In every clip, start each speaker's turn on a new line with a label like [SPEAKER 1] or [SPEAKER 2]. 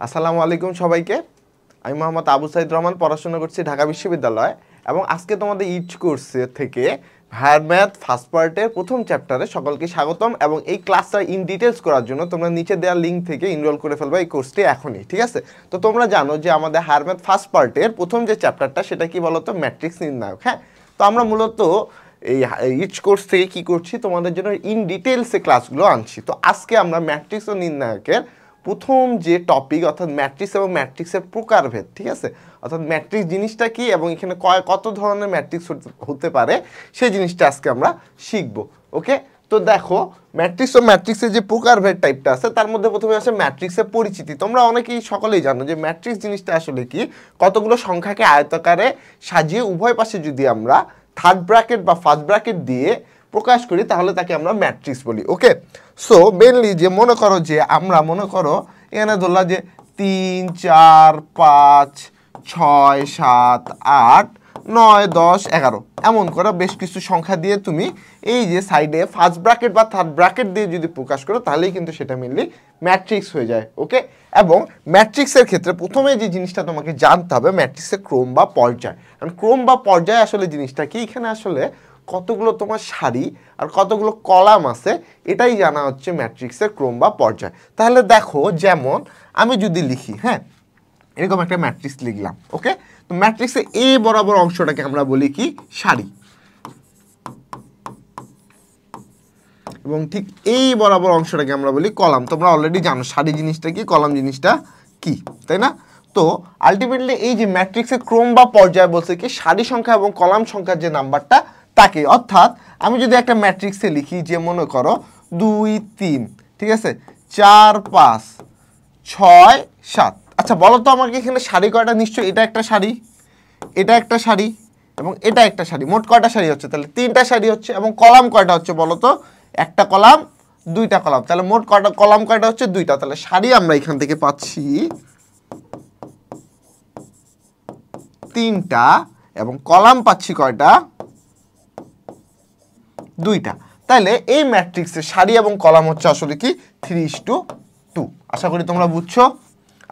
[SPEAKER 1] আসসালামু আলাইকুম সবাইকে। আমি মোহাম্মদ আবু সাইদ রহমান, পড়াশোনা করছি ঢাকা বিশ্ববিদ্যালয় এবং আজকে তোমাদের ইচ কোর্সে থেকে হায়ার ম্যাথ ফার্স্ট পার্টের প্রথম চ্যাপ্টারে সকলকে স্বাগতম। এবং এই ক্লাসটা ইন ডিটেলস করার জন্য তোমরা নিচে দেওয়া লিঙ্ক থেকে এনরোল করে ফেলবে এই কোর্সটি এখনই, ঠিক আছে? তো তোমরা জানো যে আমাদের হায়ার ম্যাথ ফার্স্ট পার্টের প্রথম যে চ্যাপ্টারটা সেটা কি বলতো, ম্যাট্রিক্স নির্ণায়ক। হ্যাঁ, তো আমরা মূলত এই ইচ কোর্স থেকে কি করছি, তোমাদের জন্য ইন ডিটেলসে ক্লাসগুলো আনছি। তো আজকে আমরা ম্যাট্রিক্স ও নির্ণায়কের প্রথম যে টপিক অর্থাৎ ম্যাট্রিক্স এবং ম্যাট্রিক্সের প্রকারভেদ, ঠিক আছে, অর্থাৎ ম্যাট্রিক্স জিনিসটা কি এবং এখানে কত ধরনের ম্যাট্রিক্স হতে পারে সেই জিনিসটা আজকে আমরা শিখব। ওকে, তো দেখো ম্যাট্রিক্স ও ম্যাট্রিক্সের যে প্রকারভেদ টাইপটা আছে তার মধ্যে প্রথমে আসে ম্যাট্রিক্সের পরিচিতি। তোমরা অনেকেই সকলেই জানো যে ম্যাট্রিক্স জিনিসটা আসলে কি, কতগুলো সংখ্যাকে আয়তাকারে সাজিয়ে উভয় পাশে যদি আমরা থার্ড ব্র্যাকেট বা ফার্স্ট ব্র্যাকেট দিয়ে প্রকাশ করি তাহলে তাকে আমরা ম্যাট্রিক্স বলি। ওকে, সো মেনলি যে মনে করো যে আমরা মনে করো এখানে ধরলাম যে 3 4 5 6 7 8 9 10 11 এমন করে বেশ কিছু সংখ্যা দিয়ে তুমি এই যে সাইডে ফার্স্ট ব্র্যাকেট বা থার্ড ব্র্যাকেট দিয়ে যদি প্রকাশ করো তাহলেই কিন্তু সেটা মেনলি ম্যাট্রিক্স হয়ে যায়। ওকে, এবং ম্যাট্রিক্সের ক্ষেত্রে প্রথমে যে জিনিসটা তোমাকে জানতে হবে ম্যাট্রিক্সের ক্রম বা পর্যায়। কারণ ক্রম বা পর্যায় আসলে জিনিসটা কি, এখানে আসলে কতগুলো তোমার সারি আর কতগুলো কলাম আছে এটাই জানা হচ্ছে ম্যাট্রিক্সের ক্রম বা পর্যায়। তাহলে দেখো যেমন আমি যদি লিখি, হ্যাঁ, এরকম একটা ম্যাট্রিক্স লিখলাম। ওকে, তো ম্যাট্রিক্সে এ বরাবর অংশটাকে আমরা বলি কি, সারি, এবং ঠিক এই বরাবর অংশটাকে আমরা বলি কলাম। তোমরা অলরেডি জানো সারি জিনিসটা কি, কলাম জিনিসটা কি, তাই না? তো আলটিমেটলি এই যে ম্যাট্রিক্সের ক্রম বা পর্যায় বলছে কি, সারি সংখ্যা এবং কলাম সংখ্যার যে নাম্বারটা তাকে, অর্থাৎ আমি যদি একটা ম্যাট্রিক্সে লিখি যে মনে করো 2 3, ঠিক আছে, 4 5 6 7। আচ্ছা বলো তো আমাকে এখানে সারি কয়টা? নিশ্চয়ই এটা একটা সারি, এটা একটা সারি এবং এটা একটা সারি। মোট কয়টা সারি হচ্ছে? তাহলে 3টা সারি হচ্ছে। এবং কলাম কয়টা হচ্ছে বলো তো? একটা কলাম, 2টা কলাম। তাহলে মোট কয়টা কলাম, কয়টা হচ্ছে? 2টা। তাহলে সারি আমরা এখান থেকে পাচ্ছি 3টা এবং কলাম পাচ্ছি কয়টা? 2টা। তাহলে এই ম্যাট্রিক্সের সারি এবং কলাম হচ্ছে আসলে কি 3:2। আশা করি তোমরা বুঝছো,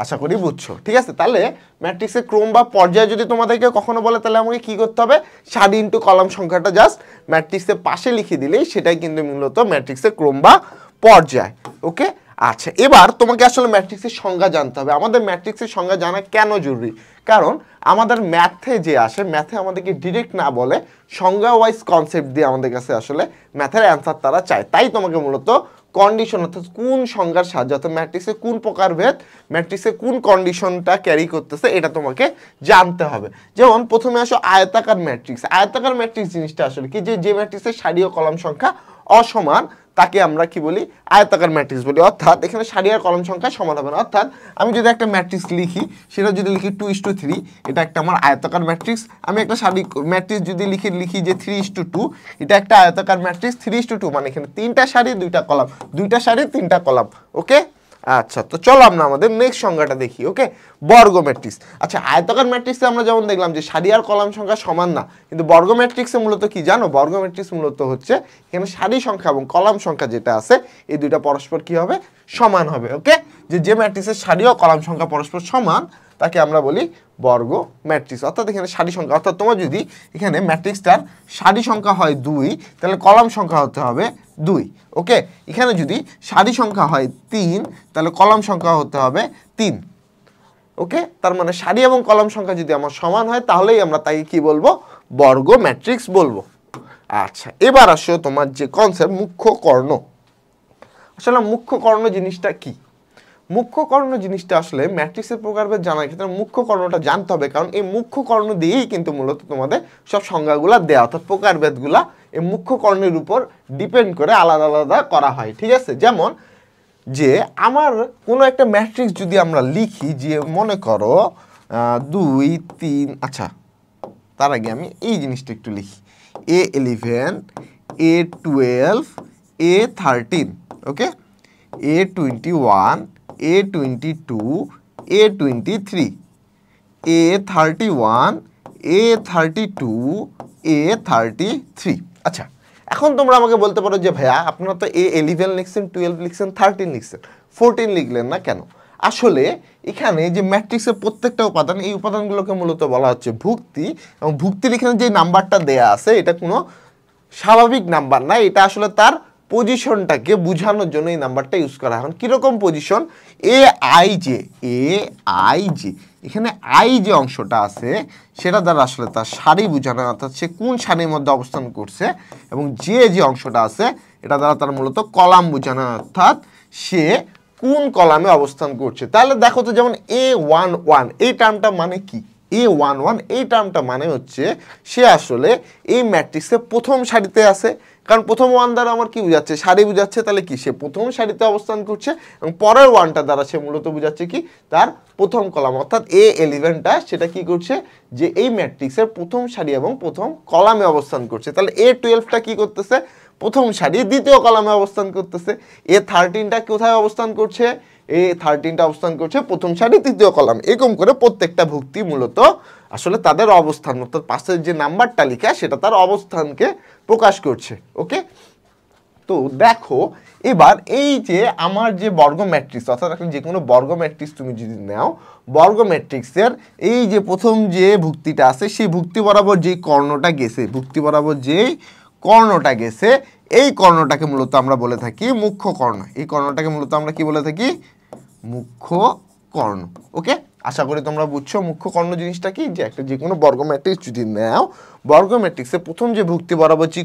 [SPEAKER 1] আশা করি বুঝছো, ঠিক আছে? তাহলে ম্যাট্রিক্সের ক্রম বা পর্যায় যদি তোমাদেরকে কখনো বলে তাহলে আমাকে কি করতে হবে, সারি ইন্টু কলাম সংখ্যাটা জাস্ট ম্যাট্রিক্সের পাশে লিখে দিলেই সেটাই কিন্তু মূলত ম্যাট্রিক্সের ক্রম বা পর্যায়। ওকে, আচ্ছা এবার তোমাকে আসলে ম্যাট্রিক্সের সংজ্ঞা জানতে হবে। আমাদের ম্যাট্রিক্সের সংজ্ঞা জানা কেন জরুরি? কারণ আমাদের ম্যাথে যে আসে, ম্যাথে আমাদেরকে ডিরেক্ট না বলে সংজ্ঞা ওয়াইজ কনসেপ্ট দিয়ে আমাদের কাছে আসলে ম্যাথের অ্যান্সার তারা চায়। তাই তোমাকে মূলত কন্ডিশন অর্থাৎ কোন সংজ্ঞার সাহায্যে, অর্থাৎ ম্যাট্রিক্সে কোন প্রকারভেদ, ম্যাট্রিক্সে কোন কন্ডিশনটা ক্যারি করতেছে এটা তোমাকে জানতে হবে। যেমন প্রথমে আসো আয়তাকার ম্যাট্রিক্স। আয়তাকার ম্যাট্রিক্স জিনিসটা আসলে কি, যে ম্যাট্রিক্সের সারি ও কলাম সংখ্যা অসমান তাকে আমরা কি বলি, আয়তাকার ম্যাট্রিক্স বলি। অর্থাৎ এখানে সারি আর কলাম সংখ্যা সমান হবে না। অর্থাৎ আমি যদি একটা ম্যাট্রিক্স লিখি, সেটা যদি লিখি 2:3, এটা একটা আমার আয়তাকার ম্যাট্রিক্স। আমি একটা সারি ম্যাট্রিক্স যদি লিখি যে 3:2, এটা একটা আয়তাকার ম্যাট্রিক্স। 3:2 মানে এখানে 3টা সারি 2টা কলাম, 2টা সারি 3টা কলাম। ওকে, আচ্ছা তো চলো আমরা আমাদের নেক্সট সংজ্ঞাটা দেখি। ওকে, বর্গ ম্যাট্রিক্স। আচ্ছা আয়তাকার ম্যাট্রিক্সে আমরা যেমন দেখলাম যে সারি আর কলাম সংখ্যা সমান না, কিন্তু বর্গ ম্যাট্রিক্সে মূলত কি জানো? বর্গ ম্যাট্রিক্স মূলত হচ্ছে এখানে সারি সংখ্যা এবং কলাম সংখ্যা যেটা আছে এই দুইটা পরস্পর কি হবে, সমান হবে। ওকে, যে ম্যাট্রিক্সের সারি ও কলাম সংখ্যা পরস্পর সমান তাকে আমরা বলি বর্গ ম্যাট্রিক্স। অর্থাৎ এখানে সারি সংখ্যা, অর্থাৎ তোমার যদি এখানে ম্যাট্রিক্সটার সারি সংখ্যা হয় 2 তাহলে কলাম সংখ্যা হতে হবে 2। ওকে, এখানে যদি সারি সংখ্যা হয় 3 তাহলে কলাম সংখ্যা হতে হবে 3। ওকে, তার মানে সারি এবং কলাম সংখ্যা যদি আমার সমান হয় তাহলেই আমরা তাকে কি বলবো, বর্গ ম্যাট্রিক্স বলবো। আচ্ছা এবার আসো তোমার যে কনসেপ্ট মুখ্য কর্ণ। আসলে মুখ্য কর্ণ জিনিসটা কি? মুখ্য কর্ণ জিনিসটা আসলে ম্যাট্রিক্সের প্রকারভেদ জানার ক্ষেত্রে মুখ্য কর্ণটা জানতে হবে। কারণ এই মুখ্য কর্ণ দিয়েই কিন্তু মূলত তোমাদের সব সংজ্ঞাগুলো দেওয়া, অর্থাৎ প্রকারভেদগুলা এই মুখ্য কর্ণের উপর ডিপেন্ড করে আলাদা আলাদা করা হয়। ঠিক আছে, যেমন যে আমার কোনো একটা ম্যাট্রিক্স যদি আমরা লিখি যে মনে করো 2 3, আচ্ছা তার আগে আমি এই জিনিসটা একটু লিখি, A11 A12 A13, ওকে, A21 A22 A23 A31 A32 A33। আচ্ছা এখন তোমরা আমাকে বলতে পারো যে ভাইয়া আপনারা তো A11 লিখছেন, 12 লিখছেন, 13 লিখছেন, 14 লিখলেন না কেন? আসলে এখানে যে ম্যাট্রিক্সের প্রত্যেকটা উপাদান, এই উপাদানগুলোকে মূলত বলা হচ্ছে ভুক্তি, এবং ভুক্তির এখানে যে নাম্বারটা দেয়া আছে এটা কোনো স্বাভাবিক নাম্বার না, এটা আসলে তার পজিশনটাকে বোঝানোর জন্য এই নাম্বারটা ইউজ করা হয়। এখন কীরকম পজিশন, এ আই জে, এখানে আই যে অংশটা আছে সেটা দ্বারা আসলে তার সারি বোঝানো, অর্থাৎ সে কোন সারির মধ্যে অবস্থান করছে, এবং যে অংশটা আছে এটা দ্বারা তার মূলত কলাম বোঝানো, অর্থাৎ সে কোন কলামে অবস্থান করছে। তাহলে দেখো তো, যেমন A11 এই টার্মটা মানে কি, A11 এই টার্মটা মানে হচ্ছে সে আসলে এই ম্যাট্রিক্সের প্রথম সারিতে আছে, কারণ প্রথম ওয়ান দ্বারা আমার কি বোঝাচ্ছে, সারি বোঝাচ্ছে, তাহলে কি সে প্রথম সারিতে অবস্থান করছে, এবং পরের ওয়ানটা দ্বারা সে মূলত বোঝাচ্ছে কি তার প্রথম কলাম, অর্থাৎ A11টা সেটা কি করছে, যে এই ম্যাট্রিক্সের প্রথম সারি এবং প্রথম কলামে অবস্থান করছে। তাহলে A12টা কি করতেছে, প্রথম সারি দ্বিতীয় কলামে অবস্থান করতেছে। A13টা কোথায় অবস্থান করছে, A13টা অবস্থান করছে প্রথম সারি তৃতীয় কলাম। এরকম করে প্রত্যেকটা ভুক্তি মূলত আসলে তাদের অবস্থান, অর্থাৎ পাশের যে নাম্বারটা লেখা সেটা তার অবস্থানকে প্রকাশ করছে। ওকে, তো দেখো এবার এই যে আমার যে বর্গ ম্যাট্রিক্স, অর্থাৎ যে কোনো বর্গ ম্যাট্রিক্স তুমি যদি নাও, বর্গ ম্যাট্রিক্সের এই যে প্রথম যে ভুক্তিটা আছে সেই ভুক্তি বরাবর যেই কর্ণটা গেছে, ভুক্তি বরাবর যেই কর্ণটা গেছে, এই কর্ণটাকে মূলত আমরা বলে থাকি মুখ্য কর্ণ। এই কর্ণটাকে মূলত আমরা কি বলে থাকি, মুখ্য কর্ণ। ওকে, আশা করি তোমরা বুঝছো মুখ্য কর্ণ জিনিসটা কি, যে একটা যে কোনো বর্গ ম্যাট্রিক্স যদি নাও, বর্গ ম্যাট্রিক্সে প্রথম যে ভুক্তি বরাবর যে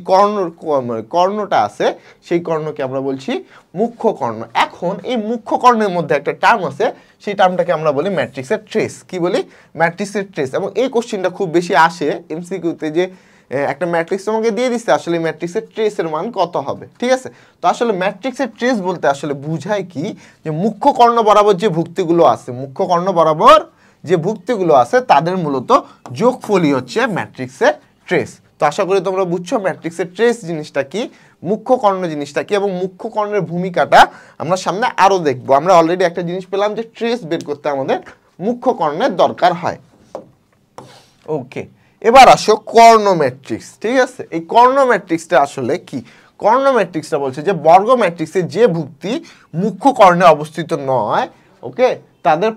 [SPEAKER 1] কর্ণটা আছে সেই কর্ণকে আমরা বলছি মুখ্য কর্ণ। এখন এই মুখ্য কর্ণের মধ্যে একটা টার্ম আছে, সেই টার্মটাকে আমরা বলি ম্যাট্রিক্সের ট্রেস। কি বলি, ম্যাট্রিক্সের ট্রেস। এবং এই কোশ্চেনটা খুব বেশি আসে এমসিকিউতে, যে একটা ম্যাট্রিক্স তোমাকে দিয়ে দিচ্ছে, আসলে ম্যাট্রিক্সের ট্রেসের মান কত হবে। ঠিক আছে, তো আসলে ম্যাট্রিক্সের ট্রেস বলতে আসলে বুঝায় কি, যে মুখ্য কর্ণ বরাবর যে ভুক্তিগুলো আছে, মুখ্য কর্ণ বরাবর যে ভুক্তিগুলো আছে তাদের মূলত যোগফলই হচ্ছে ম্যাট্রিক্সের ট্রেস। তো আশা করি তোমরা বুঝছো ম্যাট্রিক্সের ট্রেস জিনিসটা কি, মুখ্য কর্ণ জিনিসটা কি, এবং মুখ্য কর্ণের ভূমিকাটা আমরা সামনে আরও দেখবো। আমরা অলরেডি একটা জিনিস পেলাম যে ট্রেস বের করতে আমাদের মুখ্য কর্ণের দরকার হয়। ওকে, এবার আসো কর্ণ ম্যাট্রিক্স। ঠিক আছে, এই কর্ণ ম্যাট্রিক্সটা আসলে কি, কর্ণ ম্যাট্রিক্সটা বলছে যে বর্গ ম্যাট্রিক্সে যে ভুক্তি মুখ্য কর্ণে অবস্থিত নয়, ওকে, তাদের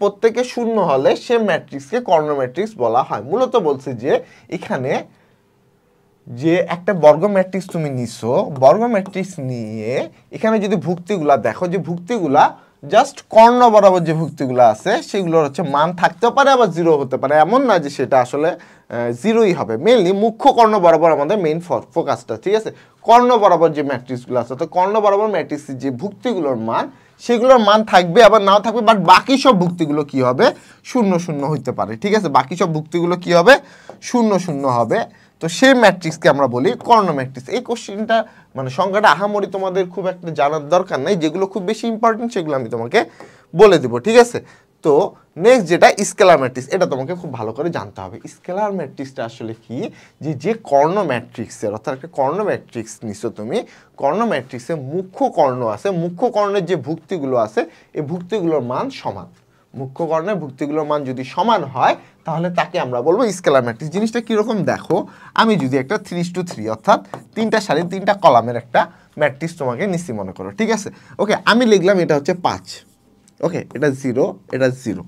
[SPEAKER 1] প্রত্যেকে শূন্য হলে সে ম্যাট্রিক্সকে কর্ণ ম্যাট্রিক্স বলা হয়। মূলত বলছে যে এখানে যে একটা বর্গ ম্যাট্রিক্স তুমি নিছো, বর্গ ম্যাট্রিক্স নিয়ে এখানে যদি ভুক্তিগুলা দেখো, যে ভুক্তিগুলা জাস্ট কর্ণ বরাবর যে ভুক্তিগুলো আছে সেগুলোর হচ্ছে মান থাকতেও পারে, আবার জিরো হতে পারে, এমন না যে সেটা আসলে জিরোই হবে। মেইনলি মুখ্য কর্ণ বরাবর আমাদের মেইন ফোকাসটা। ঠিক আছে, কর্ণ বরাবর যে ম্যাট্রিক্সগুলো আছে, তো কর্ণ বরাবর ম্যাট্রিক্সের যে ভুক্তিগুলোর মান, সেগুলোর মান থাকবে আবার নাও থাকবে, বাট বাকি সব ভুক্তিগুলো কি হবে, শূন্য শূন্য হইতে পারে। ঠিক আছে, বাকি সব ভুক্তিগুলো কি হবে, শূন্য শূন্য হবে। তো সেই ম্যাট্রিক্সকে আমরা বলি কর্ণ ম্যাট্রিক্স। এই কোশ্চেনটা মানে সংখ্যাটা আহামরি তোমাদের খুব একটা জানার দরকার নাই, যেগুলো খুব বেশি ইম্পর্টেন্ট সেগুলো আমি তোমাকে বলে দেবো। ঠিক আছে, তো নেক্সট যেটা স্কেলার ম্যাট্রিক্স, এটা তোমাকে খুব ভালো করে জানতে হবে। স্কেলার ম্যাট্রিক্সটা আসলে কি, যে কর্ণ ম্যাট্রিক্সের, অর্থাৎ একটা কর্ণ ম্যাট্রিক্স নিছো তুমি, কর্ণ ম্যাট্রিক্সে মুখ্য কর্ণ আছে, মুখ্য কর্ণের যে ভুক্তিগুলো আছে এই ভুক্তিগুলোর মান সমান। মুখ্য কর্ণের ভুক্তিগুলোর মান যদি সমান হয় তাহলে তাকে আমরা বলবো স্কেলার ম্যাট্রিক্স। জিনিসটা কীরকম দেখো, আমি যদি একটা 3:3 অর্থাৎ তিনটা সারি তিনটা কলামের একটা ম্যাট্রিক্স তোমাকে নিচ্ছি মনে করো। ঠিক আছে, ওকে, আমি লিখলাম এটা হচ্ছে 5, ওকে, এটা 0, এটা 0,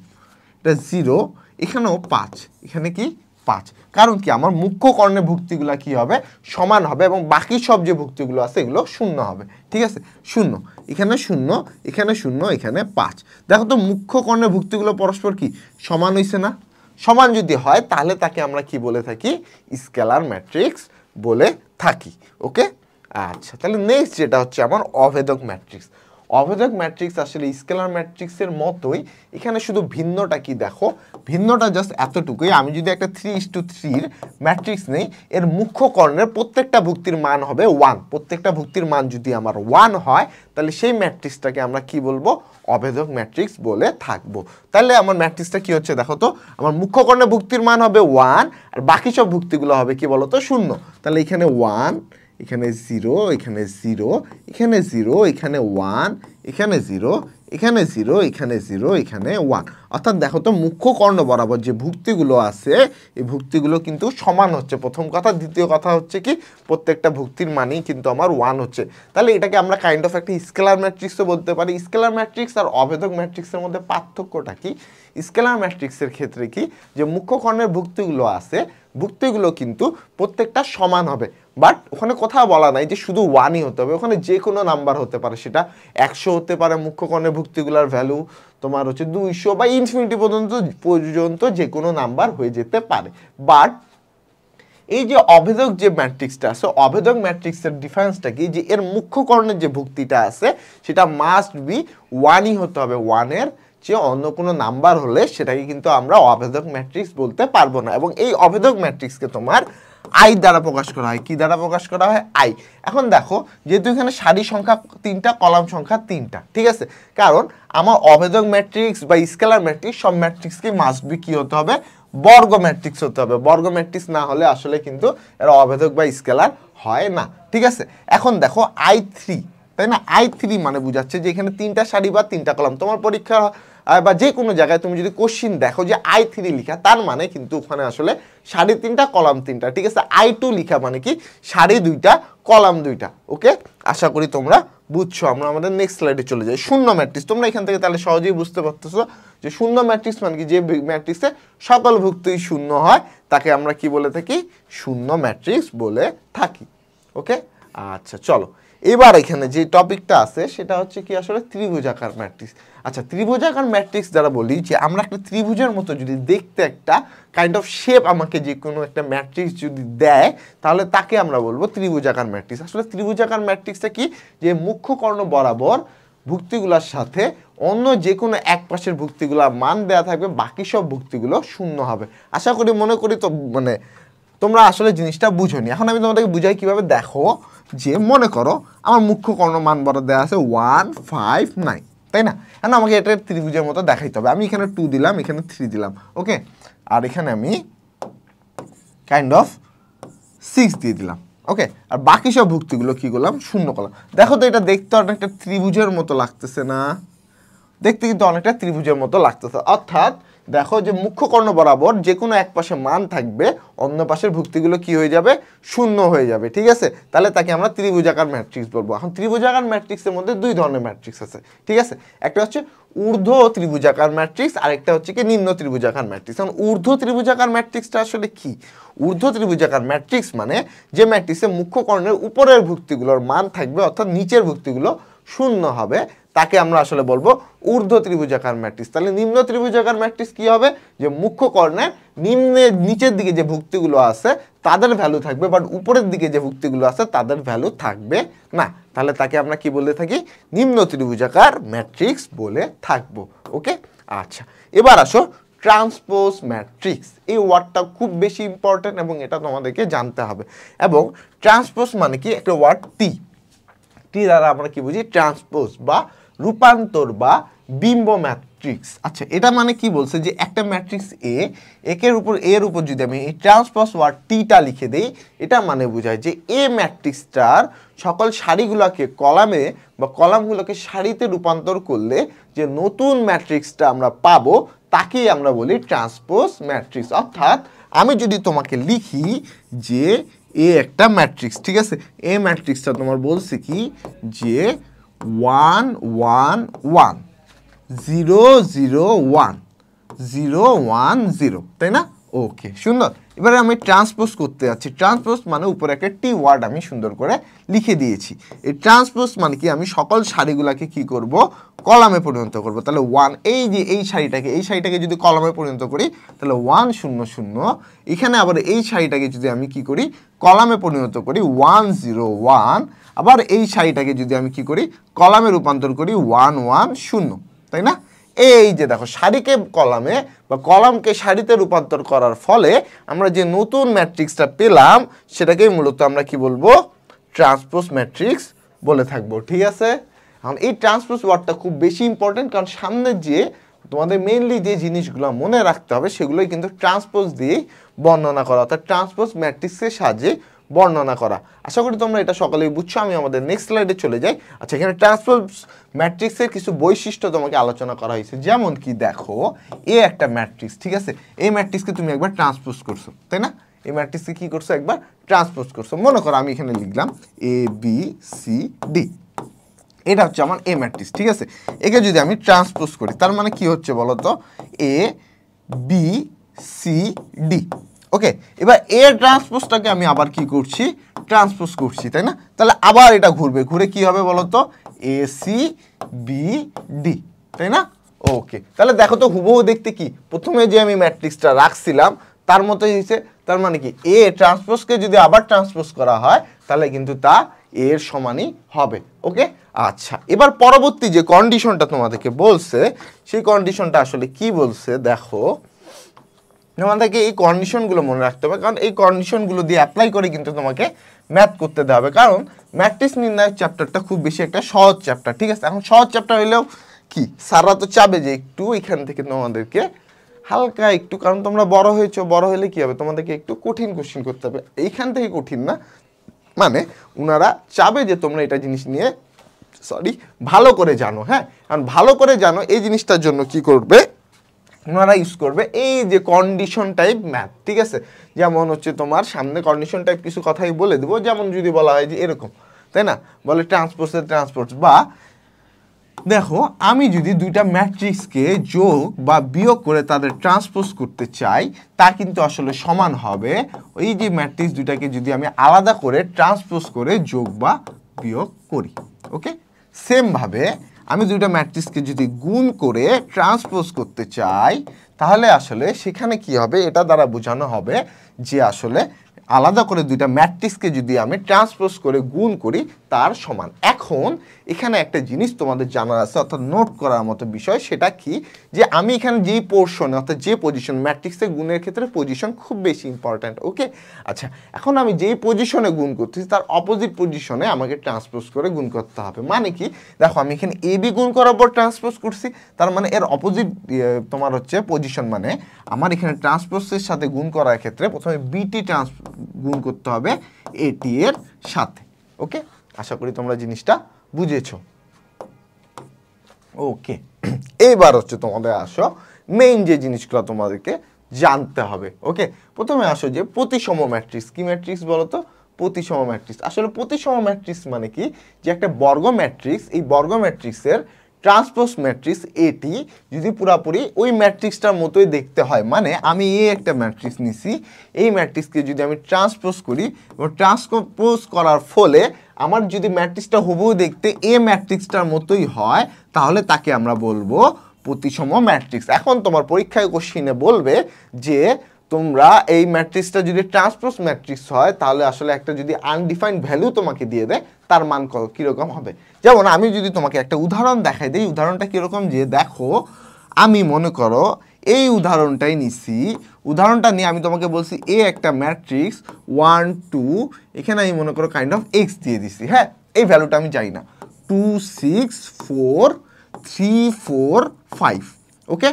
[SPEAKER 1] এটা 0, এখানেও 5, এখানে কি 5, কারণ কি আমার মুখ্য কর্ণের ভুক্তিগুলো কি হবে, সমান হবে, এবং বাকি সব যে ভুক্তিগুলো আছে এগুলো শূন্য হবে। ঠিক আছে, শূন্য, এখানে শূন্য, এখানে শূন্য, এখানে 5। দেখো তো মুখ্য কর্ণের ভুক্তিগুলো পরস্পর কি সমান হয়েছে না? সমান যদি হয় তাহলে তাকে আমরা কি বলে থাকি, স্কেলার ম্যাট্রিক্স বলে থাকি। ওকে, আচ্ছা, তাহলে নেক্সট যেটা হচ্ছে আমার অভেদক ম্যাট্রিক্স। অভেদক ম্যাট্রিক্স আসলে স্কেলার ম্যাট্রিক্সের মতোই, এখানে শুধু ভিন্নটা কি দেখো, ভিন্নটা জাস্ট এতটুকুই, আমি যদি একটা 3:3 ম্যাট্রিক্স নেই, এর মুখ্য কর্ণের প্রত্যেকটা ভুক্তির মান হবে 1। প্রত্যেকটা ভুক্তির মান যদি আমার 1 হয় তাহলে সেই ম্যাট্রিক্সটাকে আমরা কি বলবো, অভেদক ম্যাট্রিক্স বলে থাকবো। তাহলে আমার ম্যাট্রিক্সটা কি হচ্ছে দেখো তো, আমার মুখ্য কর্ণের ভুক্তির মান হবে 1, আর বাকি সব ভুক্তিগুলো হবে কি বলো তো, 0। তাহলে এখানে 1, এখানে 0, এখানে 0, এখানে 0, এখানে 1, এখানে 0, এখানে 0, এখানে 0, এখানে 1। অর্থাৎ দেখো তো মুখ্য কর্ণ বরাবর যে ভুক্তিগুলো আছে এই ভুক্তিগুলো কিন্তু সমান হচ্ছে, প্রথম কথা। দ্বিতীয় কথা হচ্ছে কি প্রত্যেকটা ভুক্তির মানেই কিন্তু আমার 1 হচ্ছে। তাহলে এটাকে আমরা কাইন্ড অফ একটা স্কেলার ম্যাট্রিক্সও বলতে পারি। স্কেলার ম্যাট্রিক্স আর অভেদক ম্যাট্রিক্সের মধ্যে পার্থক্যটা কি? স্কেলার ম্যাট্রিক্সের ক্ষেত্রে কি যে মুখ্য কর্ণের ভুক্তিগুলো আছে ভুক্তিগুলো কিন্তু প্রত্যেকটা সমান হবে, বাট ওখানে কোথাও বলা নাই যে শুধু 1ই হতে হবে, ওখানে যে কোনো নাম্বার হতে পারে, সেটা 100 হতে পারে মুখ্য কর্ণের ভুক্তিগুলোর ভ্যালু, তোমার হচ্ছে 200 বা ইনফিনিটি পর্যন্ত যে কোনো নাম্বার হয়ে যেতে পারে। বাট এই যে অভেদক যে ম্যাট্রিক্সটা আছে, অভেদক ম্যাট্রিক্সের ডিফারেন্সটা কি যে এর মুখ্য কর্ণের যে ভুক্তিটা আছে সেটা মাস্ট বি 1ই হতে হবে। 1-এর যে অন্য কোনো নাম্বার হলে সেটাকে কিন্তু আমরা অভেদক ম্যাট্রিক্স বলতে পারবো না। এবং এই অভেদক ম্যাট্রিক্সকে তোমার আই দ্বারা প্রকাশ করা হয়। কি দ্বারা প্রকাশ করা হয়? আই। এখন দেখো যেহেতু এখানে সারি সংখ্যা 3টা, কলাম সংখ্যা 3টা, ঠিক আছে, কারণ আমার অভেদক ম্যাট্রিক্স বা স্কেলার ম্যাট্রিক্স সব ম্যাট্রিক্সকে মাস্ট বি কি হতে হবে? বর্গ ম্যাট্রিক্স হতে হবে। বর্গ ম্যাট্রিক্স না হলে আসলে কিন্তু এরা অভেদক বা স্কেলার হয় না, ঠিক আছে। এখন দেখো I3, তাই না? I3 মানে বোঝাচ্ছে যে এখানে 3টা সারি বা 3টা কলাম। তোমার পরীক্ষা বা যে কোনো জায়গায় তুমি যদি কোশ্চিন দেখো যে I3 লিখা, তার মানে কিন্তু ওখানে আসলে সারি 3টা কলাম 3টা, ঠিক আছে। I2 লিখা মানে কি সারি 2টা কলাম 2টা। ওকে, আশা করি তোমরা বুঝছো। আমরা আমাদের নেক্সট স্লাইডে চলে যাই। শূন্য ম্যাট্রিক্স, তোমরা এখান থেকে তাহলে সহজেই বুঝতে পারতেছো যে শূন্য ম্যাট্রিক্স মানে কি যে ম্যাট্রিক্সে সকল ভুক্তিই শূন্য হয় তাকে আমরা কি বলে থাকি? শূন্য ম্যাট্রিক্স বলে থাকি। ওকে, আচ্ছা চলো এবার এখানে যে টপিকটা আছে সেটা হচ্ছে কি আসলে ত্রিভুজাকার ম্যাট্রিক্স। আচ্ছা, ত্রিভুজাকার ম্যাট্রিক্স যারা বলি যে আমরা একটা ত্রিভুজের মতো যদি দেখতে একটা কাইন্ড অফ শেপ আমাকে যে কোনো একটা ম্যাট্রিক্স যদি দেয় তাহলে তাকে আমরা বলবো ত্রিভুজাকার ম্যাট্রিক্স। আসলে ত্রিভুজাকার ম্যাট্রিক্সটা কি যে মুখ্য কর্ণ বরাবর ভুক্তিগুলোর সাথে অন্য যে কোনো এক পাশের ভুক্তিগুলোর মান দেয়া থাকবে, বাকি সব ভুক্তিগুলো শূন্য হবে। আশা করি মনে করি তো মানে তোমরা আসলে জিনিসটা বুঝোনি। এখন আমি তোমাদেরকে বুঝাই কিভাবে। দেখো যে মনে করো আমার মুখ্য কর্ণ মান বরাবর দেওয়া আছে 159, তাই না? এখন আমাকে এটা ত্রিভুজের মতো দেখাইতে হবে। আমি এখানে 2 দিলাম, এখানে 3 দিলাম, ওকে, আর এখানে আমি কাইন্ড অফ 6 দিয়ে দিলাম, ওকে, আর বাকি সব ভুক্তিগুলো কি করলাম? শূন্য করলাম। দেখো তো এটা দেখতে অনেকটা ত্রিভুজের মতো লাগতেছে না? দেখতে কিন্তু অনেকটা ত্রিভুজের মতো লাগতেছে। অর্থাৎ দেখো যে মুখ্য কর্ণ বরাবর যে কোনো এক পাশে মান থাকবে, অন্য পাশের ভুক্তিগুলো কি হয়ে যাবে? শূন্য হয়ে যাবে, ঠিক আছে। তাহলে তাকে আমরা ত্রিভুজাকার ম্যাট্রিক্স বলবো। এখন ত্রিভুজাকার ম্যাট্রিক্সের মধ্যে দুই ধরনের ম্যাট্রিক্স আছে, ঠিক আছে। একটা হচ্ছে ঊর্ধ্ব ত্রিভুজাকার ম্যাট্রিক্স, আর একটা হচ্ছে কি নিম্ন ত্রিভুজাকার ম্যাট্রিক্স। এখন ঊর্ধ্ব ত্রিভুজাকার ম্যাট্রিক্সটা আসলে কি? ঊর্ধ্ব ত্রিভুজাকার ম্যাট্রিক্স মানে যে ম্যাট্রিক্সে মুখ্য কর্ণের উপরের ভুক্তিগুলোর মান থাকবে, অর্থাৎ নিচের ভুক্তিগুলো শূন্য হবে, তাকে আমরা আসলে বলবো ঊর্ধ্ব ত্রিভুজাকার ম্যাট্রিক্স। তাহলে নিম্ন ত্রিভুজাকার ম্যাট্রিক্স কি হবে? যে মুখ্য কর্ণের নিচের দিকে যে ভুক্তিগুলো আছে তাদের ভ্যালু থাকবে, বাট উপরের দিকে যে ভুক্তিগুলো আছে তাদের ভ্যালু থাকবে না। তাহলে তাকে আমরা কি বলে থাকি? নিম্ন ত্রিভুজাকার ম্যাট্রিক্স বলে থাকবো। ওকে, আচ্ছা এবার আসো ট্রান্সপোজ ম্যাট্রিক্স। এই ওয়ার্ডটা খুব বেশি ইম্পর্টেন্ট এবং এটা তোমাদেরকে জানতে হবে। এবং ট্রান্সপোজ মানে কি? একটা ওয়ার্ড টি দ্বারা আমরা কি বুঝি? ট্রান্সপোজ বা রূপান্তর বা বিম্ব ম্যাট্রিক্স। আচ্ছা, এটা মানে কি বলছে যে একটা ম্যাট্রিক্স এর উপর যদি আমি এই ট্রান্সপোজ ওয়ার্ড টিটা লিখে দেই, এটা মানে বোঝায় যে এ ম্যাট্রিক্সটার সকল সারিগুলোকে কলামে বা কলামগুলোকে সারিতে রূপান্তর করলে যে নতুন ম্যাট্রিক্সটা আমরা পাবো তাকেই আমরা বলি ট্রান্সপোজ ম্যাট্রিক্স। অর্থাৎ আমি যদি তোমাকে লিখি যে এ একটা ম্যাট্রিক্স, ঠিক আছে, এ ম্যাট্রিক্সটা তোমার বলছে কি যে 1 1 1 0 0 1 0 1 0, তাই না? ওকে, সুন্দর। এবারে আমি ট্রান্সপোজ করতে যাচ্ছি। ট্রান্সপোজ মানে উপরে একটা টি ওয়ার্ড আমি সুন্দর করে লিখে দিয়েছি। এই ট্রান্সপোজ মানে কি? আমি সকল সারিগুলোকে কি করব? কলামে পরিণত করব। তাহলে 1, এই যে এই সারিটাকে যদি কলামে পরিণত করি তাহলে 1 0 0। এখানে আবার এই সারিটাকে যদি আমি কি করি? কলামে পরিণত করি 1 0 1। আবার এই সারিটাকে যদি আমি কি করি? কলামে রূপান্তর করি 1 1 0, তাই না? এই যে দেখো সারিকে কলামে বা কলামকে সারিতে রূপান্তর করার ফলে আমরা যে নতুন ম্যাট্রিক্সটা পেলাম সেটাকেই মূলত আমরা কি বলবো? ট্রান্সপোজ ম্যাট্রিক্স বলে থাকবো, ঠিক আছে। এখন এই ট্রান্সপোজ ওয়ার্ডটা খুব বেশি ইম্পর্টেন্ট, কারণ সামনে যে তোমাদের মেইনলি যে জিনিসগুলো মনে রাখতে হবে সেগুলোই কিন্তু ট্রান্সপোজ দিয়ে বর্ণনা করা, অর্থাৎ ট্রান্সপোজ ম্যাট্রিক্সের সাহায্যে বর্ণনা করা। আশা করি তোমরা এটা সকালেই বুঝছো। আমি আমাদের নেক্সট স্লাইডে চলে যাই। আচ্ছা, এখানে ট্রান্সপোজ ম্যাট্রিক্সের কিছু বৈশিষ্ট্য তোমাকে আলোচনা করা হয়েছে। যেমন কি দেখো, এ একটা ম্যাট্রিক্স, ঠিক আছে, এই ম্যাট্রিক্সকে তুমি একবার ট্রান্সপোজ করছো, তাই না? এই ম্যাট্রিক্সকে কি করছো? একবার ট্রান্সপোজ করছো। মনে করো আমি এখানে লিখলাম এ বি সি ডি, এটা হচ্ছে আমার এ ম্যাট্রিক্স, ঠিক আছে। একে যদি আমি ট্রান্সপোজ করি, তার মানে কি হচ্ছে বলো তো? A B C D. ওকে, এবার এ ট্রান্সপোজটাকে আমি আবার কি করছি? ট্রান্সপোজ করছি, তাই না? তাহলে আবার এটা ঘুরবে, ঘুরে কি হবে বলো তো? এ সি বি ডি, তাই না? ওকে, তাহলে দেখো তো হুবহু দেখতে কি প্রথমে যে আমি ম্যাট্রিক্সটা রাখছিলাম তার মতোই হয়েছে। তার মানে কি এ ট্রান্সপোজকে যদি আবার ট্রান্সপোজ করা হয় তাহলে কিন্তু তা এর সমানই হবে। ওকে, আচ্ছা, এবার পরবর্তী যে কন্ডিশনটা তোমাদেরকে বলছে সেই কন্ডিশনটা আসলে কি বলছে দেখো। তোমাদেরকে এই কন্ডিশনগুলো মনে রাখতে হবে, কারণ এই কন্ডিশনগুলো দিয়ে অ্যাপ্লাই করে কিন্তু তোমাকে ম্যাথ করতে দেওয়া হবে। কারণ ম্যাট্রিক্স নির্ণায়ক চ্যাপ্টারটা খুব বেশি একটা সহজ চ্যাপ্টার, ঠিক আছে। এখন সহজ চ্যাপ্টার হইলেও কি স্যাররা তো চাবে যে একটু এখান থেকে তোমাদেরকে হালকা একটু, কারণ তোমরা বড় হয়েছো, বড় হলে কি হবে? তোমাদেরকে একটু কঠিন কোশ্চেন করতে হবে। এইখান থেকে কঠিন না, মানে উনারা চাবে যে তোমরা এটা জিনিস নিয়ে ভালো করে জানো। হ্যাঁ, কারণ ভালো করে জানো এই জিনিসটার জন্য কি করবে? ওনারা ইউজ করবে এই যে কন্ডিশন টাইপ ম্যাথ, ঠিক আছে। যেমন হচ্ছে তোমার সামনে কন্ডিশন টাইপ কিছু কথাই বলে দেবো। যেমন যদি বলা হয় যে এরকম, তাই না, বলে ট্রান্সপোজের ট্রান্সপোজ, বা দেখো আমি যদি দুইটা ম্যাট্রিক্সকে যোগ বা বিয়োগ করে তাদের ট্রান্সপোজ করতে চাই, তা কিন্তু আসলে সমান হবে ওই যে ম্যাট্রিক্স দুইটাকে যদি আমি আলাদা করে ট্রান্সপোজ করে যোগ বা বিয়োগ করি। ওকে, সেমভাবে আমি দুইটা ম্যাট্রিক্সকে যদি গুণ করে ট্রান্সপোজ করতে চাই তাহলে আসলে সেখানে কি হবে? এটা দ্বারা বোঝানো হবে যে আসলে আলাদা করে দুইটা ম্যাট্রিক্সকে যদি আমি ট্রান্সপোজ করে গুণ করি তার সমান। এখন এখানে একটা জিনিস তোমাদের জানার আছে, অর্থাৎ নোট করার মতো বিষয়, সেটা কি যে আমি এখানে যেই পোর্শনে অর্থাৎ যে পজিশন, ম্যাট্রিক্সের গুণের ক্ষেত্রে পজিশন খুব বেশি ইম্পর্ট্যান্ট। ওকে, আচ্ছা, এখন আমি যেই পজিশনে গুণ করতেছি তার অপোজিট পজিশনে আমাকে ট্রান্সপোজ করে গুণ করতে হবে। মানে কি দেখো, আমি এখানে এ বি গুণ করার পর ট্রান্সপোজ করছি, তার মানে এর অপোজিট তোমার হচ্ছে পজিশন, মানে আমার এখানে ট্রান্সপোজের সাথে গুণ করার ক্ষেত্রে প্রথমে বিটি গুণ করতে হবে এটি এর সাথে। ওকে, আশা করি তোমরা জিনিসটা বুঝেছো। ওকে, এইবার হচ্ছে তোমাদের আসো মেইন যে জিনিসগুলো তোমাদেরকে জানতে হবে। ওকে, প্রথমে আসো যে প্রতিসম ম্যাট্রিক্স। কি ম্যাট্রিক্স বলো তো? প্রতিসম ম্যাট্রিক্স। আসলে প্রতিসম ম্যাট্রিক্স মানে কি? যে একটা বর্গ ম্যাট্রিক্স, এই বর্গ ম্যাট্রিক্সের ট্রান্সপোজ ম্যাট্রিক্স এটি যদি পুরাপুরি ওই ম্যাট্রিক্সটার মতোই দেখতে হয়, মানে আমি একটা ম্যাট্রিক্স নিছি, এই ম্যাট্রিক্সকে যদি আমি ট্রান্সপোজ করি এবং ট্রান্সপোজ করার ফলে আমার যদি ম্যাট্রিক্সটা হুবহু দেখতে এ ম্যাট্রিক্সটার মতোই হয় তাহলে তাকে আমরা বলবো প্রতিসম ম্যাট্রিক্স। এখন তোমার পরীক্ষায় কোশ্চিনে বলবে যে তোমরা এই ম্যাট্রিক্সটা যদি ট্রান্সপোজ ম্যাট্রিক্স হয় তাহলে আসলে একটা যদি আনডিফাইন্ড ভ্যালু তোমাকে দিয়ে দেয় তার মান কীরকম হবে। যেমন আমি যদি তোমাকে একটা উদাহরণ দেখাই দিই, উদাহরণটা কীরকম যে দেখো, আমি মনে করো এই উদাহরণটাই নিছি, উদাহরণটা নিয়ে আমি তোমাকে বলছি এ একটা ম্যাট্রিক্স 1 2, এখানে আমি মনে করো কাইন্ড অফ এক্স দিয়ে দিছি। হ্যাঁ, এই ভ্যালুটা আমি জানি না, 2 6 4 3 4 5। ওকে,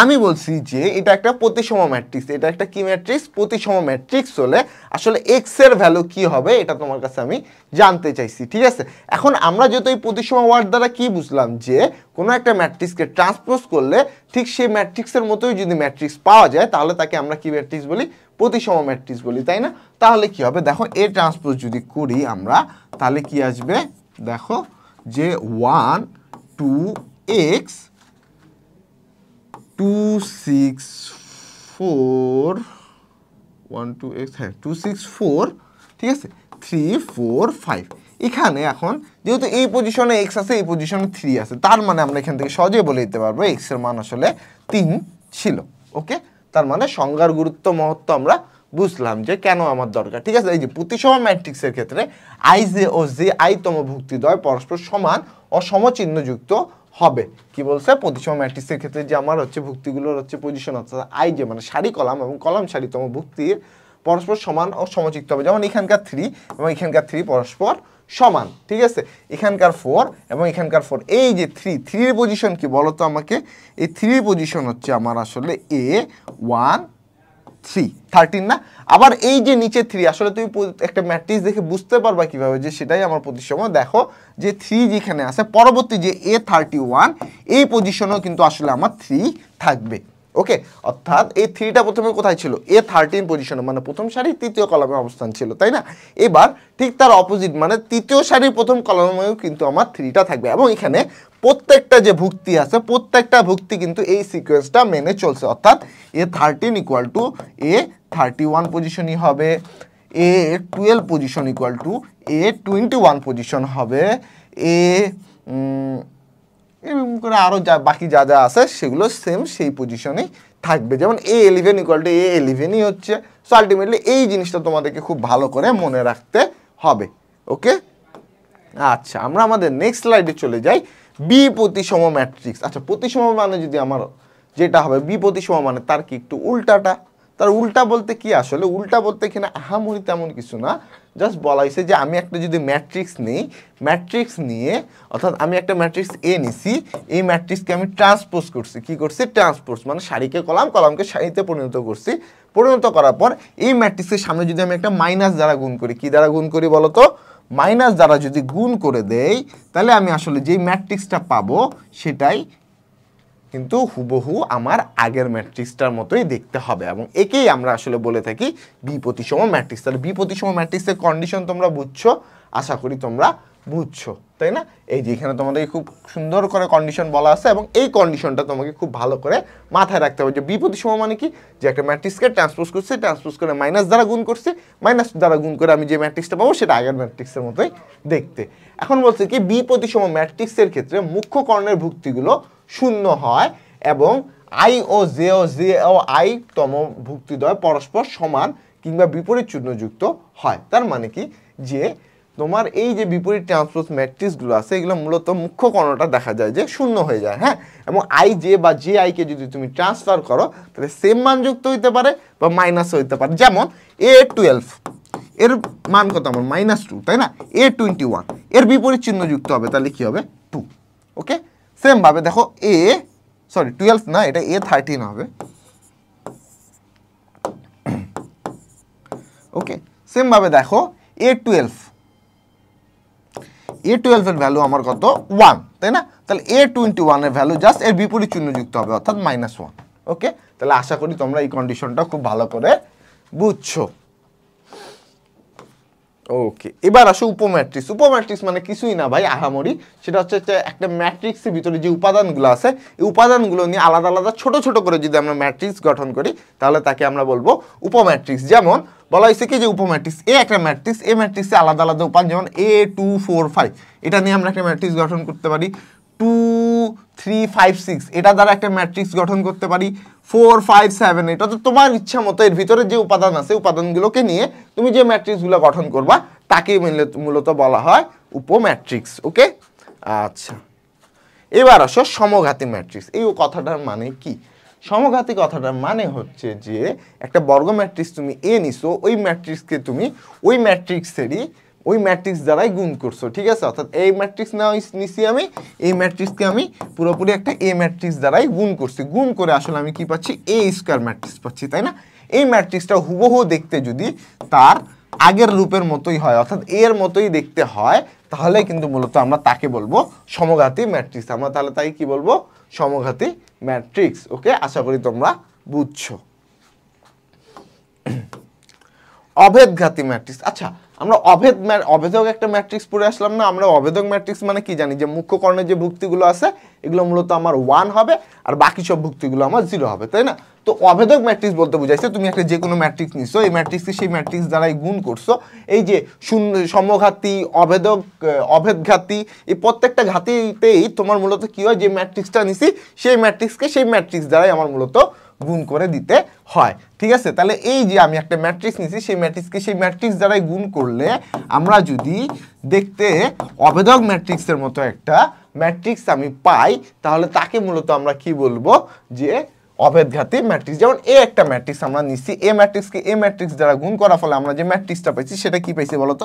[SPEAKER 1] আমি বলছি যে এটা একটা প্রতিসম ম্যাট্রিক্স। এটা একটা কি ম্যাট্রিক্স? প্রতিসম ম্যাট্রিক্স হলে আসলে এক্স এর ভ্যালু কি হবে এটা তোমার কাছে আমি জানতে চাইছি, ঠিক আছে। এখন আমরা যেহেতু এই প্রতিসম ওয়ার্ড দ্বারা কি বুঝলাম যে কোনো একটা ম্যাট্রিক্সকে ট্রান্সপোজ করলে ঠিক সেই ম্যাট্রিক্সের মতোই যদি ম্যাট্রিক্স পাওয়া যায় তাহলে তাকে আমরা কি ম্যাট্রিক্স বলি? প্রতিসম ম্যাট্রিক্স বলি, তাই না? তাহলে কি হবে দেখো, এ ট্রান্সপোজ যদি করি আমরা তাহলে কি আসবে দেখো, যে 1 2 x 2 6 4 1 2 x, হ্যাঁ 2 6 4, ঠিক আছে, 3 4 5। এখানে এখন যেহেতু এই পজিশনে এক্স আছে, এই পজিশনে 3 আছে, তার মানে আমরা এখান থেকে সহজে বলে দিতে পারবো এক্স এর মান আসলে 3 ছিল। ওকে, তার মানে সংজ্ঞার গুরুত্ব মহত্ব আমরা বুঝলাম যে কেন আমার দরকার, ঠিক আছে। এই যে প্রতিসম ম্যাট্রিক্সের ক্ষেত্রে আই জে ও জে আই তম ভুক্তিদ্বয় পরস্পর সমান ও সমচিহ্নযুক্ত হবে। কি বলছে? প্রতিসম ম্যাট্রিক্সের ক্ষেত্রে যে আমার হচ্ছে ভুক্তিগুলোর হচ্ছে পজিশন অর্থাৎ আই যে মানে সারি কলাম এবং কলাম সারিতম ভুক্তির পরস্পর সমান ও সমচিত্ত হবে। যেমন এখানকার 3 এবং এখানকার 3 পরস্পর সমান, ঠিক আছে। এখানকার 4 এবং এখানকার 4, এই যে 3 পজিশন কি বলতো আমাকে? এই 3 পজিশন হচ্ছে আমার আসলে A 1 13 না। আবার এই যে নিচে 3 আসলে তুমি একটা ম্যাট্রিক্স দেখে বুঝতে পারবা কিভাবে যে সেটাই আমার প্রতিসম। দেখো যে 3 যেখানে আছে পরবর্তী যে A31 এই পজিশনেও কিন্তু আসলে আমার 3 থাকবে। ওকে, অর্থাৎ এই 3টা প্রথমে কোথায় ছিল? A13 পজিশনে, মানে প্রথম সারি তৃতীয় কলামে অবস্থান ছিল, তাই না? এবার ঠিক তার অপোজিট মানে তৃতীয় সারির প্রথম কলামেও কিন্তু আমার 3টা থাকবে এবং এখানে প্রত্যেকটা যে ভুক্তি আছে প্রত্যেকটা ভুক্তি কিন্তু এই সিকোয়েন্সটা মেনে চলছে। অর্থাৎ A13 ইকুয়াল টু A31 পজিশনই হবে, A12 position equal to A21 position হবে, এরকম করে আরও যা বাকি যা যা আছে সেগুলো সেম সেই পজিশনেই থাকবে। যেমন A11 ইকুয়াল টু A11ই হচ্ছে। সো আলটিমেটলি এই জিনিসটা তোমাদেরকে খুব ভালো করে মনে রাখতে হবে। ওকে, আচ্ছা আমরা আমাদের নেক্সট স্লাইডে চলে যাই। বি প্রতিসম ম্যাট্রিক্স। আচ্ছা প্রতিসম মানে যদি আমার যেটা হবে বি প্রতিসম মানে তার কি একটু উল্টাটা। তার উল্টা বলতে কি? আসলে উল্টা বলতে এখানে আহামরি তেমন কিছু না, জাস্ট বলা হয়েছে যে আমি একটা যদি ম্যাট্রিক্স নিই, ম্যাট্রিক্স নিয়ে অর্থাৎ আমি একটা ম্যাট্রিক্স এ নিছি, এই ম্যাট্রিক্সকে আমি ট্রান্সপোজ করছি। কি করছি? ট্রান্সপোজ মানে সারিকে কলাম, কলামকে সারিতে পরিণত করছি। পরিণত করার পর এই ম্যাট্রিক্সের সামনে যদি আমি একটা মাইনাস দ্বারা গুণ করি, কি দ্বারা গুণ করি বলো তো? মাইনাস দ্বারা যদি গুণ করে দেই তাহলে আমি আসলে যেই ম্যাট্রিক্সটা পাবো সেটাই কিন্তু হুবহু আমার আগের ম্যাট্রিক্সটার মতোই দেখতে হবে এবং একেই আমরা আসলে বলে থাকি বি প্রতিসম ম্যাট্রিক্স। তাহলে বি প্রতিসম ম্যাট্রিক্সের কন্ডিশন তোমরা বুঝছো, আশা করি তোমরা বুঝছো, তাই না? এই যে এখানে তোমাদের খুব সুন্দর করে কন্ডিশন বলা আছে এবং এই কন্ডিশনটা তোমাকে খুব ভালো করে মাথায় রাখতে হবে যে বি প্রতিসম মানে কি? যে একটা ম্যাট্রিক্সকে ট্রান্সপোজ করছে, ট্রান্সপোজ করে মাইনাস দ্বারা গুণ করছে, মাইনাস দ্বারা গুণ করে আমি যে ম্যাট্রিক্সটা পাবো সেটা আগের ম্যাট্রিক্সের মতোই দেখতে। এখন বলছে কি বি প্রতিসম ম্যাট্রিক্সের ক্ষেত্রে মুখ্য কর্ণের ভুক্তিগুলো শূন্য হয় এবং আই ও জে ও আই তম ভুক্তিদ্বয় পরস্পর সমান কিংবা বিপরীত চিহ্নযুক্ত হয়। তার মানে কি? যে তোমার এই যে বিপরীত ট্রান্সপোজ ম্যাট্রিক্সগুলো আছে এগুলো মূলত মুখ্য কর্ণটা দেখা যায় যে শূন্য হয়ে যায়। হ্যাঁ, এবং আই জে বা জে আইকে যদি তুমি ট্রান্সফার করো তাহলে সেম মান যুক্ত হইতে পারে বা মাইনাস হইতে পারে। যেমন A12 এর মান কত আমার? -2, তাই না? A21 এর বিপরীত চিহ্ন যুক্ত হবে, তাহলে কি হবে? 2। ওকে, সেম ভাবে দেখো 12 না, এটা A13 হবে। ওকে, সেম ভাবে দেখো A12 এর ভ্যালু আমার কত? 1, তাই না? তাহলে A21 এর ভ্যালু জাস্ট এর বিপরীত চিহ্ন যুক্ত হবে অর্থাৎ -1। ওকে, তাহলে আশা করি তোমরা এই কন্ডিশনটা খুব ভালো করে বুঝছো। ওকে, এবার আসো উপম্যাট্রিক্স। উপম্যাট্রিক্স মানে কিছুই না ভাই আহামরি, সেটা হচ্ছে একটা ম্যাট্রিক্সের ভিতরে যে উপাদানগুলো আছে এই উপাদানগুলো নিয়ে আলাদা আলাদা ছোট ছোট করে যদি আমরা ম্যাট্রিক্স গঠন করি তাহলে তাকে আমরা বলবো উপম্যাট্রিক্স। যেমন বলা হয়েছে কি যে উপম্যাট্রিক্স এ একটা ম্যাট্রিক্স, এই ম্যাট্রিক্সে আলাদা আলাদা উপাদান যেমন A2 4 5 এটা নিয়ে আমরা একটা ম্যাট্রিক্স গঠন করতে পারি। 2 3 5 6 এটা দ্বারা একটা ম্যাট্রিক্স গঠন করতে পারি। 4 5 7 এটা তো তোমার ইচ্ছা মতো এর ভিতরে যে উপাদান আছে উপাদানগুলোকে নিয়ে তুমি যে ম্যাট্রিক্সগুলো গঠন করবা তাকে মূলত বলা হয় উপম্যাট্রিক্স। ওকে, আচ্ছা এবার আসো সমঘাতী ম্যাট্রিক্স। এই কথাটার মানে কি? সমঘাতী কথাটার মানে হচ্ছে যে একটা বর্গ ম্যাট্রিক্স তুমি এ নিছো, ওই ম্যাট্রিক্সকে তুমি ওই ম্যাট্রিক্সেরই ওই ম্যাট্রিক্স দ্বারাই গুণ করছো, ঠিক আছে? অর্থাৎ এই ম্যাট্রিক্স না নিছি আমি, এই ম্যাট্রিক্সকে আমি পুরোপুরি একটা এ ম্যাট্রিক্স দ্বারাই গুণ করছি। গুণ করে আসলে আমি কি পাচ্ছি? এ স্কোয়ার ম্যাট্রিক্স পাচ্ছি, তাই না? এই ম্যাট্রিক্সটা হুবহু দেখতে যদি তার আগের রূপের মতোই হয় অর্থাৎ এর মতোই দেখতে হয় তাহলে কিন্তু মূলত আমরা তাকে বলবো সমঘাতী ম্যাট্রিক্স। আমরা তাহলে তাই কি বলবো? সমঘাতী ম্যাট্রিক্স। ওকে, আশা করি তোমরা বুঝছো। অভেদঘাতী ম্যাট্রিক্স। আচ্ছা আমরা অভেদক একটা ম্যাট্রিক্স পড়ে আসলাম না? আমরা অভেদক ম্যাট্রিক্স মানে কি জানি? যে মুখ্য কর্ণের যে ভুক্তিগুলো আছে এগুলো মূলত আমার 1 হবে আর বাকি সব ভুক্তিগুলো আমার 0 হবে, তাই না? তো অভেদক ম্যাট্রিক্স বলতে বুঝাইছে তুমি একটা যে কোনো ম্যাট্রিক্স নিছো, এই ম্যাট্রিক্সকে সেই ম্যাট্রিক্স দ্বারাই গুণ করছো। এই যে সমঘাতী, অভেদক, অভেদঘাতী এই প্রত্যেকটা ঘাতীতেই তোমার মূলত কি হয়? যে ম্যাট্রিক্সটা নিছি সেই ম্যাট্রিক্সকে সেই ম্যাট্রিক্স দ্বারাই আমার মূলত গুণ করে দিতে হয়, ঠিক আছে? তাহলে এই যে আমি একটা ম্যাট্রিক্স নিছি সেই ম্যাট্রিক্সকে সেই ম্যাট্রিক্স দ্বারাই গুণ করলে আমরা যদি দেখতে অভেদক ম্যাট্রিক্সের মতো একটা ম্যাট্রিক্স আমি পাই তাহলে তাকে মূলত আমরা কি বলবো? যে অভেদঘাতী ম্যাট্রিক্স। যেমন এ একটা ম্যাট্রিক্স আমরা নিচ্ছি, এ ম্যাট্রিক্সকে এ ম্যাট্রিক্স দ্বারা গুণ করার ফলে আমরা যে ম্যাট্রিক্সটা পাইছি সেটা কি পাইছি বলতো?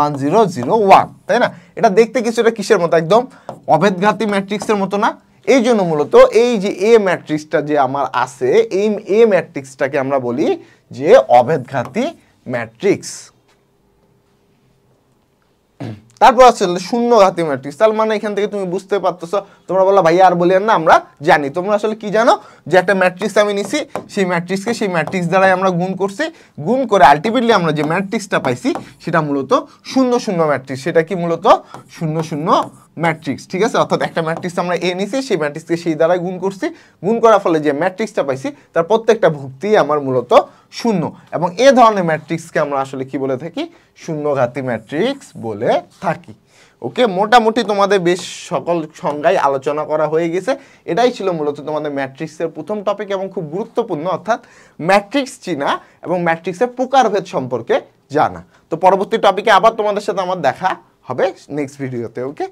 [SPEAKER 1] 1 0 0 1, তাই না? এটা দেখতে কিছুটা কিসের মতো? একদম অভেদঘাতী ম্যাট্রিক্সের মতো না? এই জন্য মূলত এই যে এ ম্যাট্রিক্সটা যে আমার আছে, এই এ ম্যাট্রিক্সটাকে আমরা বলি যে অভেদঘাতী ম্যাট্রিক্স। তারপর আছে শূন্যঘাতী ম্যাট্রিক্স। তার মানে এখান থেকে তুমি বুঝতে পারতেছো, তোমরা বলো ভাই আর বলেন না, আমরা জানি। তোমরা আসলে কি জানো, যে একটা ম্যাট্রিক্স আমি নিছি, সেই ম্যাট্রিক্সকে সেই ম্যাট্রিক্স দ্বারাই আমরা গুণ করছি, গুণ করে আলটিমেটলি আমরা যে ম্যাট্রিক্সটা পাইছি সেটা মূলত শূন্য শূন্য ম্যাট্রিক্স। সেটা কি মূলত শূন্য শূন্য ম্যাট্রিক্স, ঠিক আছে। অর্থাৎ একটা ম্যাট্রিক্স আমরা এ নিছি, সেই ম্যাট্রিক্সকে সেই দ্বারাই গুণ করছি, গুণ করার ফলে যে ম্যাট্রিক্সটা পাইছি তার প্রত্যেকটা ভুক্তি আমার মূলত শূন্য। এবং এ ধরনের ম্যাট্রিক্সকে আমরা আসলে কি বলে থাকি, শূন্যঘাতী ম্যাট্রিক্স বলে থাকি। ওকে, মোটামুটি তোমাদের বেশ সকল সংজ্ঞায় আলোচনা করা হয়ে গেছে। এটাই ছিল মূলত তোমাদের ম্যাট্রিক্সের প্রথম টপিক এবং খুব গুরুত্বপূর্ণ, অর্থাৎ ম্যাট্রিক্স চিনা এবং ম্যাট্রিক্সের প্রকারভেদ সম্পর্কে জানা। তো পরবর্তী টপিকে আবার তোমাদের সাথে আমার দেখা হবে নেক্সট ভিডিওতে। ওকে।